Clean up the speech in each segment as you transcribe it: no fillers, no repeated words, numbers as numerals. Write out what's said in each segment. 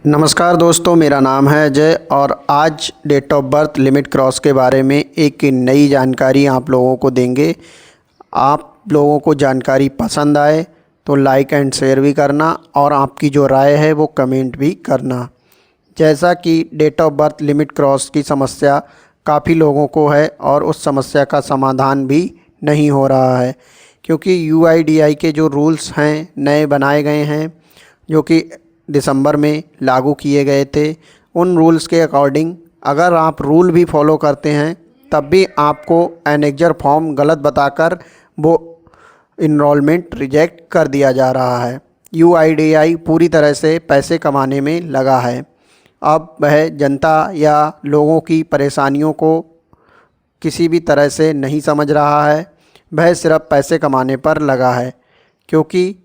नमस्कार दोस्तों, मेरा नाम है अजय और आज date of birth limit cross के बारे में एक नई जानकारी आप लोगों को देंगे। आप लोगों को जानकारी पसंद आए तो लाइक एंड शेयर भी करना और आपकी जो राय है वो कमेंट भी करना। जैसा कि date of birth limit cross की समस्या काफ़ी लोगों को है और उस समस्या का समाधान भी नहीं हो रहा है, क्योंकि यूआईडीआई के जो रूल्स हैं नए बनाए गए हैं जो कि दिसंबर में लागू किए गए थे। उन रूल्स के अकॉर्डिंग अगर आप रूल भी फॉलो करते हैं तब भी आपको एनेक्जर फॉर्म गलत बताकर वो इनरोलमेंट रिजेक्ट कर दिया जा रहा है। यूआईडीआई पूरी तरह से पैसे कमाने में लगा है। अब वह जनता या लोगों की परेशानियों को किसी भी तरह से नहीं समझ रहा है, वह सिर्फ पैसे कमाने पर लगा है। क्योंकि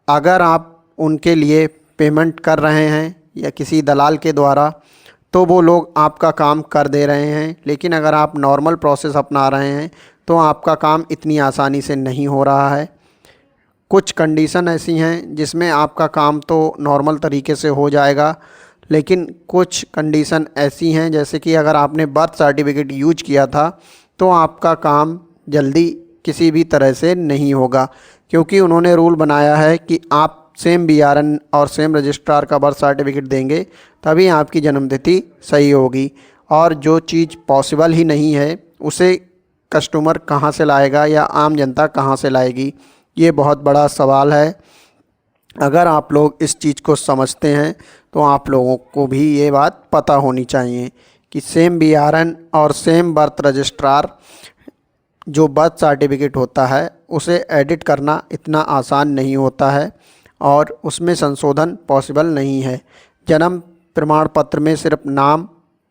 अगर आप उनके लिए पेमेंट कर रहे हैं या किसी दलाल के द्वारा तो वो लोग आपका काम कर दे रहे हैं, लेकिन अगर आप नॉर्मल प्रोसेस अपना रहे हैं तो आपका काम इतनी आसानी से नहीं हो रहा है। कुछ कंडीशन ऐसी हैं जिसमें आपका काम तो नॉर्मल तरीके से हो जाएगा, लेकिन कुछ कंडीशन ऐसी हैं जैसे कि अगर आपने बर्थ सर्टिफिकेट यूज किया था तो आपका काम जल्दी किसी भी तरह से नहीं होगा, क्योंकि उन्होंने रूल बनाया है कि आप सेम बीआरएन और सेम रजिस्ट्रार का बर्थ सर्टिफिकेट देंगे तभी आपकी जन्मतिथि सही होगी। और जो चीज़ पॉसिबल ही नहीं है उसे कस्टमर कहाँ से लाएगा या आम जनता कहाँ से लाएगी, ये बहुत बड़ा सवाल है। अगर आप लोग इस चीज़ को समझते हैं तो आप लोगों को भी ये बात पता होनी चाहिए कि सेम बीआरएन और सेम बर्थ रजिस्ट्रार जो बर्थ सर्टिफिकेट होता है उसे एडिट करना इतना आसान नहीं होता है और उसमें संशोधन पॉसिबल नहीं है। जन्म प्रमाण पत्र में सिर्फ नाम,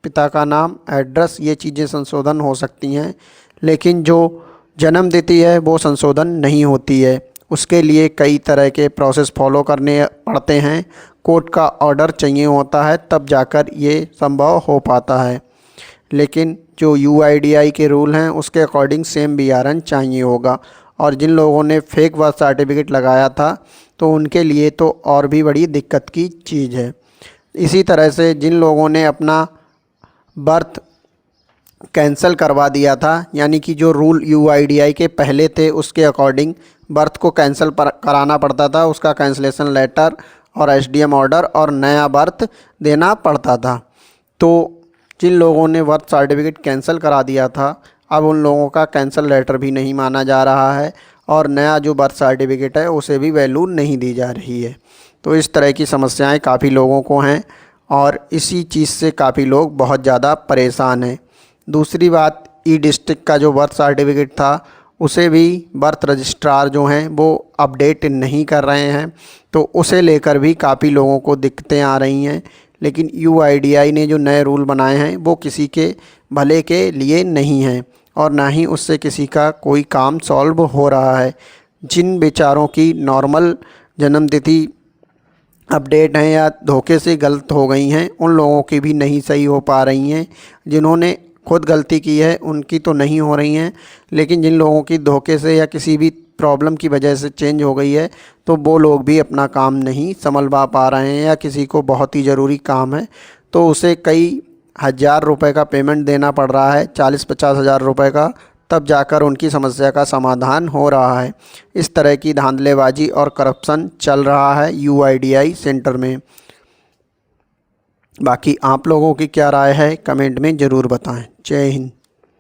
पिता का नाम, एड्रेस, ये चीज़ें संशोधन हो सकती हैं, लेकिन जो जन्म तिथि है वो संशोधन नहीं होती है। उसके लिए कई तरह के प्रोसेस फॉलो करने पड़ते हैं, कोर्ट का ऑर्डर चाहिए होता है, तब जाकर ये संभव हो पाता है। लेकिन जो यूआईडीआई के रूल हैं उसके अकॉर्डिंग सेम बीआरएन चाहिए होगा। और जिन लोगों ने फेक बर्थ सर्टिफिकेट लगाया था तो उनके लिए तो और भी बड़ी दिक्कत की चीज़ है। इसी तरह से जिन लोगों ने अपना बर्थ कैंसिल करवा दिया था, यानी कि जो रूल यूआईडीआई के पहले थे उसके अकॉर्डिंग बर्थ को कैंसिल कराना पड़ता था, उसका कैंसिलेशन लेटर और एसडीएम ऑर्डर और नया बर्थ देना पड़ता था। तो जिन लोगों ने बर्थ सर्टिफिकेट कैंसिल करा दिया था अब उन लोगों का कैंसिल लेटर भी नहीं माना जा रहा है और नया जो बर्थ सर्टिफिकेट है उसे भी वैल्यू नहीं दी जा रही है। तो इस तरह की समस्याएं काफ़ी लोगों को हैं और इसी चीज़ से काफ़ी लोग बहुत ज़्यादा परेशान हैं। दूसरी बात, ई डिस्ट्रिक्ट का जो बर्थ सर्टिफिकेट था उसे भी बर्थ रजिस्ट्रार जो हैं वो अपडेट नहीं कर रहे हैं, तो उसे लेकर भी काफ़ी लोगों को दिक्कतें आ रही हैं। लेकिन यूआईडीआई ने जो नए रूल बनाए हैं वो किसी के भले के लिए नहीं हैं और ना ही उससे किसी का कोई काम सॉल्व हो रहा है। जिन बेचारों की नॉर्मल जन्मतिथि अपडेट हैं या धोखे से गलत हो गई हैं उन लोगों की भी नहीं सही हो पा रही हैं। जिन्होंने खुद गलती की है उनकी तो नहीं हो रही हैं, लेकिन जिन लोगों की धोखे से या किसी भी प्रॉब्लम की वजह से चेंज हो गई है तो वो लोग भी अपना काम नहीं संभलवा पा रहे हैं, या किसी को बहुत ही ज़रूरी काम है तो उसे कई हज़ार रुपए का पेमेंट देना पड़ रहा है, 40-50 हज़ार रुपये का, तब जाकर उनकी समस्या का समाधान हो रहा है। इस तरह की धांधलेबाजी और करप्शन चल रहा है यूआईडीआई सेंटर में। बाकी आप लोगों की क्या राय है कमेंट में ज़रूर बताएं। जय हिंद।